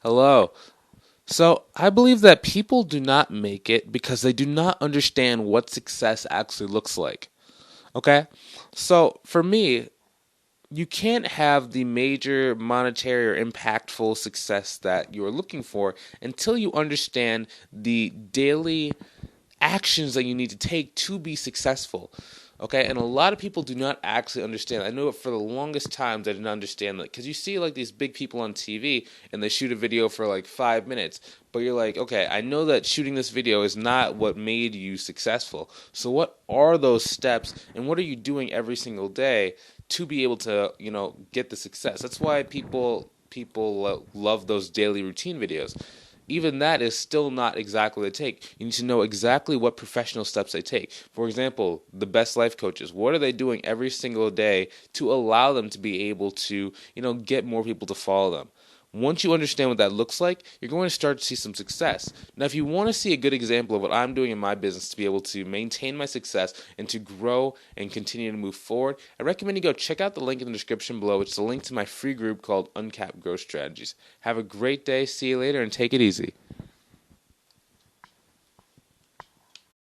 Hello. So, I believe that people do not make it because they do not understand what success actually looks like. Okay? So, for me, you can't have the major monetary or impactful success that you're looking for until you understand the daily actions that you need to take to be successful. Okay, and a lot of people do not actually understand. I know for the longest times I didn't understand that because you see like these big people on TV and they shoot a video for like 5 minutes, but you're like, okay, I know that shooting this video is not what made you successful. So what are those steps, and what are you doing every single day to be able to get the success? That's why people love those daily routine videos. Even that is still not exactly what they take. You need to know exactly what professional steps they take. For example, the best life coaches, what are they doing every single day to allow them to be able to, get more people to follow them? Once you understand what that looks like, you're going to start to see some success. Now, if you want to see a good example of what I'm doing in my business to be able to maintain my success and to grow and continue to move forward, I recommend you go check out the link in the description below. It's a link to my free group called Uncapped Growth Strategies. Have a great day. See you later and take it easy.